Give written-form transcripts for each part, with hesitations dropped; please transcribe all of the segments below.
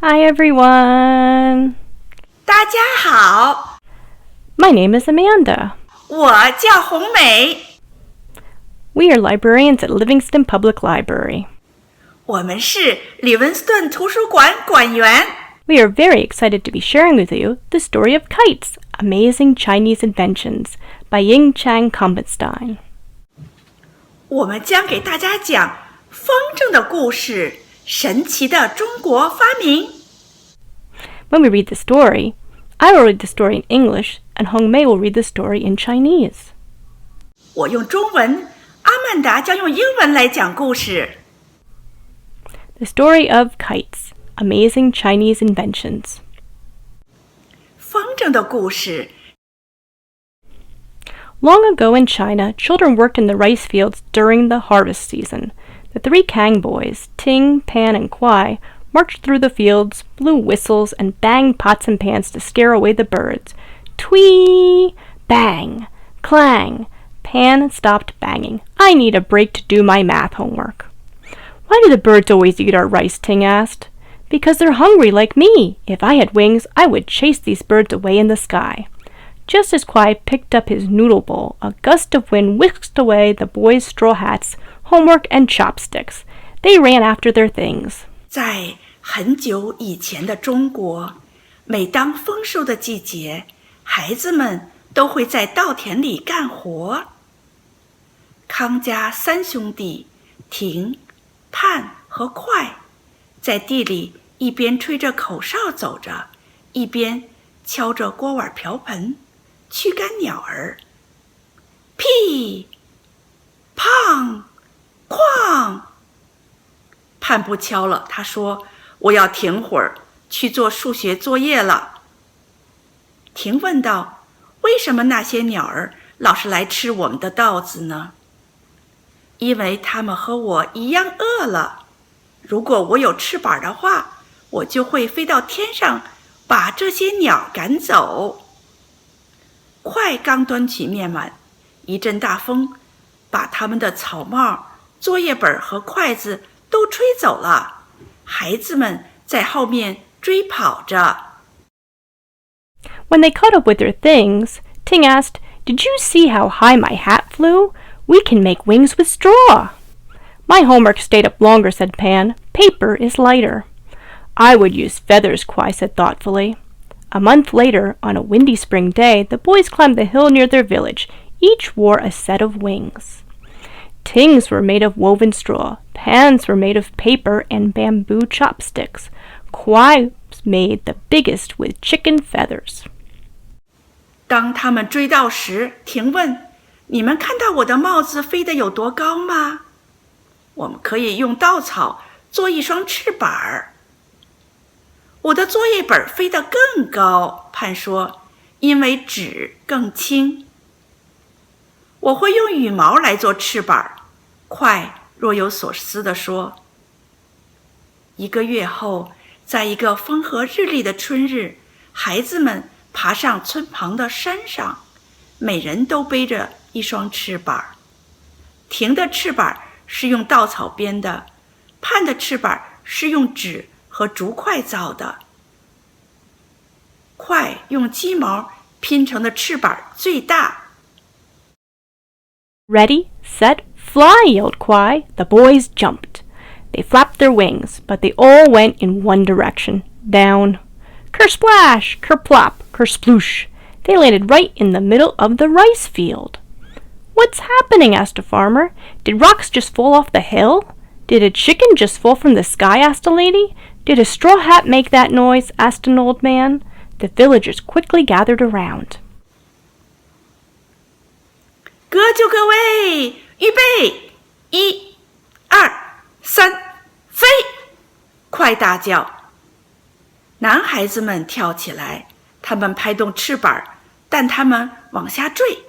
Hi everyone! 大家好， My name is Amanda. 我叫红梅。We are librarians at Livingston Public Library. 我们是李文斯顿图书馆馆员。We are very excited to be sharing with you the story of kites, amazing Chinese inventions by Ying Chang Kompenstein. 我们将给大家讲风筝的故事，神奇的中国发明。When we read the story, I will read the story in English and Hong Mei will read the story in Chinese. 我用中文，阿曼达将用英文来讲故事。The story of kites, amazing Chinese inventions. 风筝的故事。Long ago in China, children worked in the rice fields during the harvest season. The three Kang boys, Ting, Pan, and Kwai, marched through the fields, blew whistles, and banged pots and pans to scare away the birds. Twee! Bang! Clang! Pan stopped banging. I need a break to do my math homework. Why do the birds always eat our rice? Ting asked. Because they're hungry like me. If I had wings, I would chase these birds away in the sky. Just as Kwai picked up his noodle bowl, a gust of wind whisked away the boys' straw hats, homework, and chopsticks. They ran after their things. 在很久以前的中国，每当丰收的季节，孩子们都会在稻田里干活。康家三兄弟廷、盼和快，在地里一边吹着口哨走着，一边敲着锅碗瓢盆，驱赶鸟儿。噼！砰！哐！盼不敲了，他说：“我要停会儿，去做数学作业了。”婷问道：“为什么那些鸟儿老是来吃我们的稻子呢？”因为它们和我一样饿了。如果我有翅膀的话，我就会飞到天上，把这些鸟赶走。快刚端起面碗，一阵大风把他们的草帽、作业本和筷子都吹走了。孩子们在后面追跑着。When they caught up with their things, Ting asked, "Did you see how high my hat flew? We can make wings with straw." My homework stayed up longer, said Pan. Paper is lighter. I would use feathers, Kwai said thoughtfully. A month later, on a windy spring day, the boys climbed the hill near their village. Each wore a set of wings. Tings were made of woven straw, pans were made of paper and bamboo chopsticks. Kwai made the biggest with chicken feathers. 当他们追到时，婷问：“你们看到我的帽子飞得有多高吗？”我们可以用稻草做一双翅膀。我的作业本飞得更高，盼说，因为纸更轻。我会用羽毛来做翅膀，快若有所思地说。1个月后，在一个风和日丽的春日，孩子们爬上村旁的山上，每人都背着一双翅膀。婷的翅膀是用稻草编的，盼的翅膀是用纸和竹块造的。快用鸡毛拼成的翅膀最大。Ready, set, fly, yelled Kwai. The boys jumped. They flapped their wings, but they all went in one direction, down. Kersplash, kerplop, kersploosh. They landed right in the middle of the rice field. What's happening? Asked a farmer. Did rocks just fall off the hill? Did a chicken just fall from the sky? Asked a lady. Did a straw hat make that noise? Asked an old man. The villagers quickly gathered around. 各就各位，预备，1、2、3，飞！快大叫。男孩子们跳起来，他们拍动翅膀，但他们往下坠。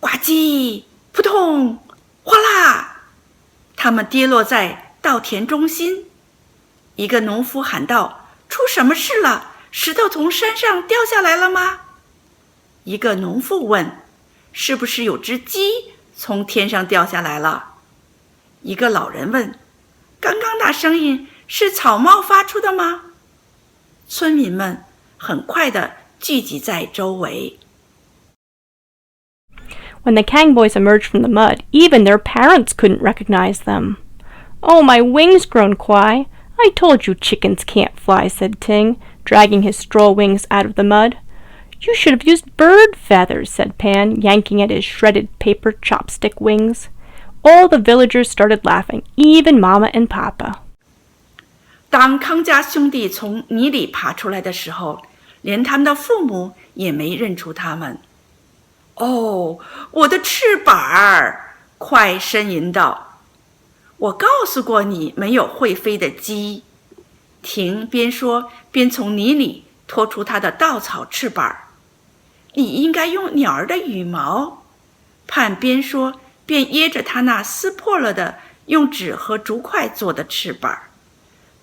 呱唧，扑通，哗啦！他们跌落在稻田中心。一个农夫喊道：“出什么事了？石头从山上掉下来了吗？”一个农妇问：“是不是有只鸡从天上掉下来了？”一个老人问：“刚刚那声音是草帽发出的吗？村民们很快地聚集在周围。When the Kang boys emerged from the mud, even their parents couldn't recognize them. "Oh, my wings," groaned Kwai. "I told you chickens can't fly," said Ting, dragging his straw wings out of the mud. "You should have used bird feathers," said Pan, yanking at his shredded paper chopstick wings. All the villagers started laughing, even Mama and Papa. 当康家兄弟从泥里爬出来的时候，连他们的父母也没认出他们。哦，我的翅膀儿！快呻吟道。我告诉过你，没有会飞的鸡。婷边说边从泥里拖出他的稻草翅膀。你应该用鸟儿的羽毛。盼边说边掖着他那撕破了的用纸和竹块做的翅膀。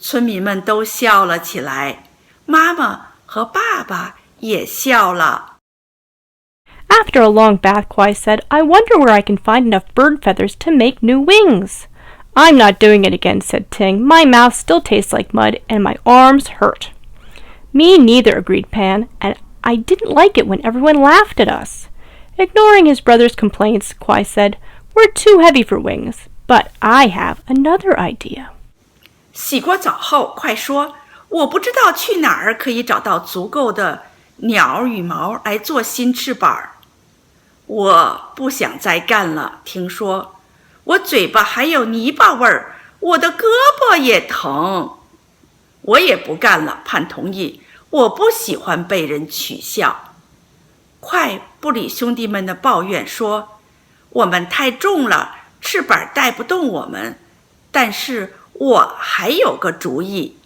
村民们都笑了起来，妈妈和爸爸也笑了。After a long bath, Kwai said, "I wonder where I can find enough bird feathers to make new wings." "I'm not doing it again," said Ting. "My mouth still tastes like mud, and my arms hurt." "Me neither," agreed Pan, "and I didn't like it when everyone laughed at us." Ignoring his brother's complaints, Kwai said, "We're too heavy for wings, but I have another idea." 洗过澡后，快说，我不知道去哪儿可以找到足够的鸟羽毛来做新翅膀。我不想再干了，听说我嘴巴还有泥巴味儿，我的胳膊也疼。我也不干了，盼同意，我不喜欢被人取笑。快不理兄弟们的抱怨，说我们太重了，翅膀带不动我们，但是我还有个主意。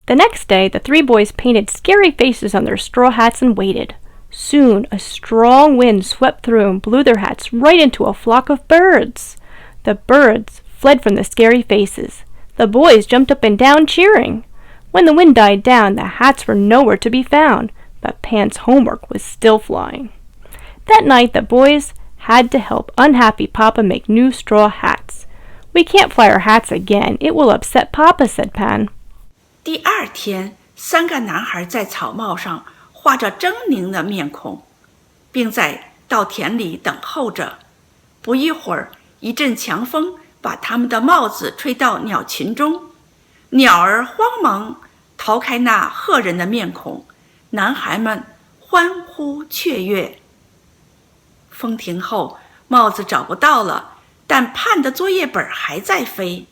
The next day, the three boys painted scary faces on their straw hats and waited. Soon, a strong wind swept through and blew their hats right into a flock of birds. The birds fled from the scary faces. The boys jumped up and down, cheering. When the wind died down, the hats were nowhere to be found, but Pan's homework was still flying. That night, the boys had to help unhappy Papa make new straw hats. "We can't fly our hats again. It will upset Papa," said Pan. 第二天，3个男孩在草帽上画着狰狞的面孔，并在稻田里等候着。不一会儿，一阵强风把他们的帽子吹到鸟群中，鸟儿慌忙逃开那吓人的面孔，男孩们欢呼雀跃。风停后，帽子找不到了，但盼的作业本还在飞。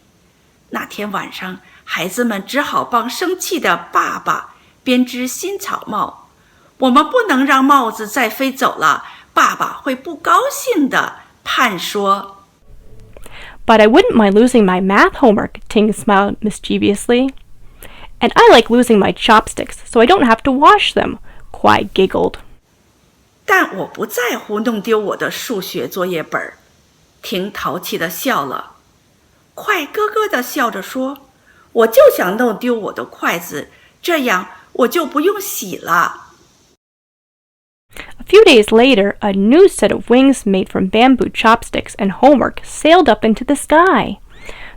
那天晚上，孩子们只好帮生气的爸爸编织新草帽。我们不能让帽子再飞走了，爸爸会不高兴的，盼说。"But I wouldn't mind losing my math homework," Ting smiled mischievously. "And I like losing my chopsticks, so I don't have to wash them," Kwai giggled. 但我不在乎弄丢我的数学作业本。婷淘气地笑了。快咯咯地笑着说，我就想弄丢我的筷子，这样我就不用洗了。A few days later, a new set of wings made from bamboo chopsticks and homework sailed up into the sky.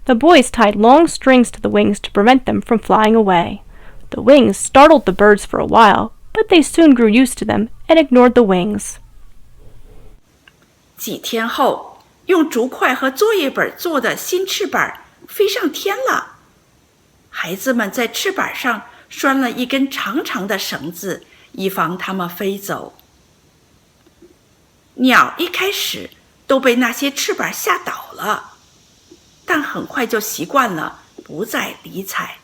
The boys tied long strings to the wings to prevent them from flying away. The wings startled the birds for a while, but they soon grew used to them and ignored the wings. 几天后，用竹块和作业本做的新翅膀飞上天了。孩子们在翅膀上拴了一根长长的绳子，以防它们飞走。鸟一开始都被那些翅膀吓倒了，但很快就习惯了，不再理睬。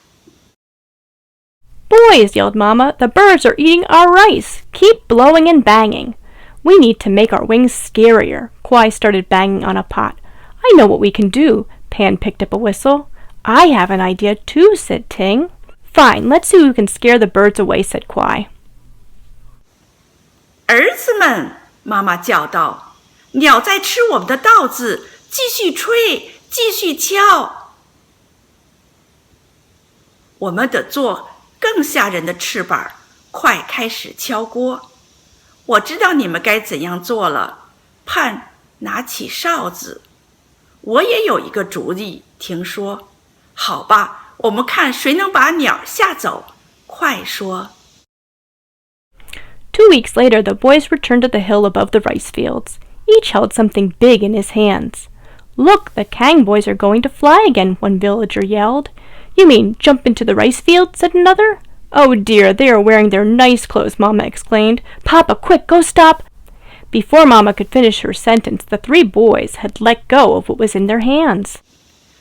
"Boys," yelled Mama, "the birds are eating our rice. Keep blowing and banging. We need to make our wings scarier." Kwai started banging on a pot. "I know what we can do." Pan picked up a whistle. "I have an idea too," said Ting. "Fine, let's see who can scare the birds away," said Kwai. 儿子们，妈妈叫道，鸟在吃我们的稻子，继续吹，继续敲。我们得做更吓人的翅膀，快开始敲锅。我知道你们该怎样做了。盼拿起哨子。我也有一个主意，听说。好吧，我们看谁能把鸟吓走。快说。2 weeks later, the boys returned to the hill above the rice fields. Each held something big in his hands. Look, the Kang boys are going to fly again, one villager yelled. You mean jump into the rice field? Said another. Oh dear, they are wearing their nice clothes, Mama exclaimed. Papa, quick, go stop. Before Mama could finish her sentence, the 3 boys had let go of what was in their hands.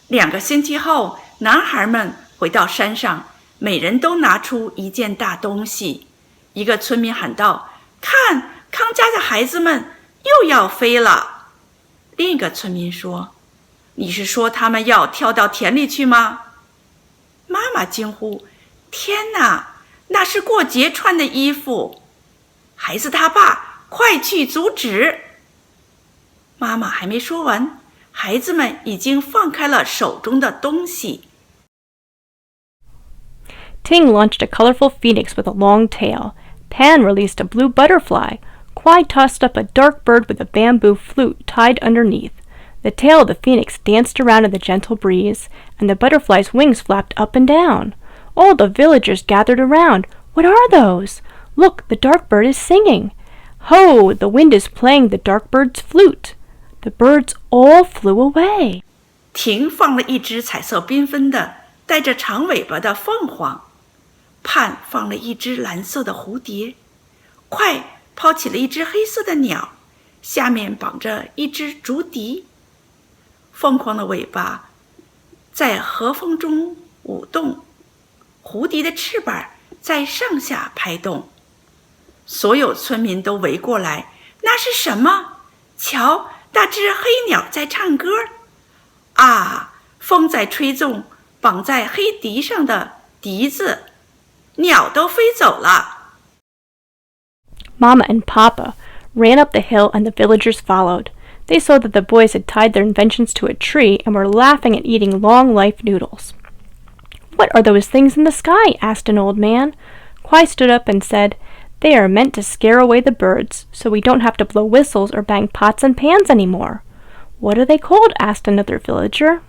2个星期后，男孩们回到山上，每人都拿出一件大东西。一个村民喊道：看，康家的孩子们又要飞了。另一个村民说：你是说他们要跳到田里去吗？妈妈惊呼：天哪，那是过节穿的衣服。孩子他爸，快去阻止。妈妈还没说完，孩子们已经放开了手中的东西。Ting launched a colorful phoenix with a long tail. Pan released a blue butterfly. Kwai tossed up a dark bird with a bamboo flute tied underneath. The tail of the phoenix danced around in the gentle breeze, and the butterfly's wings flapped up and down. All the villagers gathered around. What are those? Look, the dark bird is singing. Ho, the wind is playing the dark bird's flute. The birds all flew away. 婷放了一只彩色缤纷的、带着长尾巴的凤凰。盼放了一只蓝色的蝴蝶，快抛起了一只黑色的鸟，下面绑着一只竹笛。凤凰的尾巴在和风中舞动，蝴蝶的翅膀在上下拍动。所有村民都围过来，那是什么？瞧，那只黑鸟在唱歌。啊，风在吹动绑在黑笛上的笛子。鸟都飞走了。Mama and Papa ran up the hill and the villagers followed. They saw that the boys had tied their inventions to a tree and were laughing and eating long-life noodles. What are those things in the sky? Asked an old man. Kwai stood up and said, They are meant to scare away the birds, so we don't have to blow whistles or bang pots and pans anymore. What are they called? Asked another villager.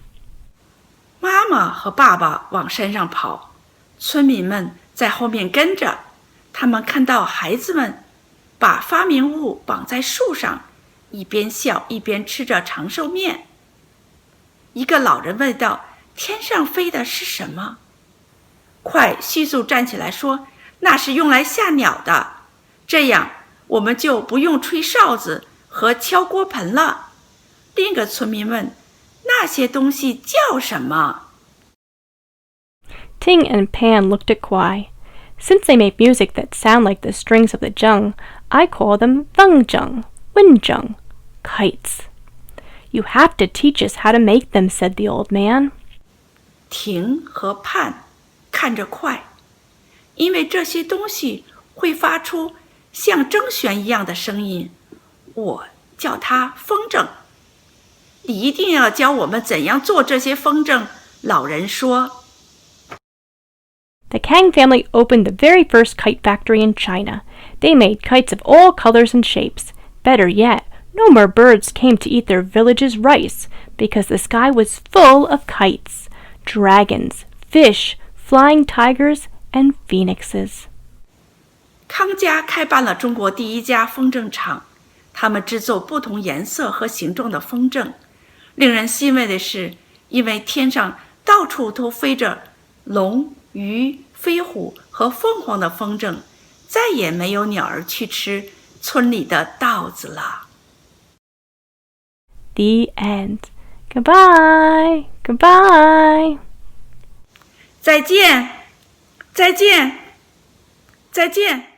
妈妈和爸爸往山上跑，村民们在后面跟着，他们看到孩子们把发明物绑在树上，一边笑一边吃着长寿面。一个老人问道：天上飞的是什么？快迅速站起来说：那是用来吓鸟的，这样我们就不用吹哨子和敲锅盆了。另一个村民问：那些东西叫什么？ Ting and Pan looked at Kwai. Since they make music that sound like the strings of the zheng, I call them thungjung, windjung, kites. You have to teach us how to make them, said the old man. 婷和盼看着快，因为这些东西会发出像筝弦一样的声音，我叫它风筝。你一定要教我们怎样做这些风筝，老人说。The Kang family opened the very first kite factory in China. They made kites of all colors and shapes. Better yet, no more birds came to eat their village's rice because the sky was full of kites, dragons, fish, flying tigers, and phoenixes. 康家开办了中国第一家风筝厂，他们制作不同颜色和形状的风筝。令人欣慰的是，因为天上到处都飞着龙、鱼、飞虎和凤凰的风筝，再也没有鸟儿去吃村里的稻子了。The end. Goodbye. Goodbye. 再见，再见，再见。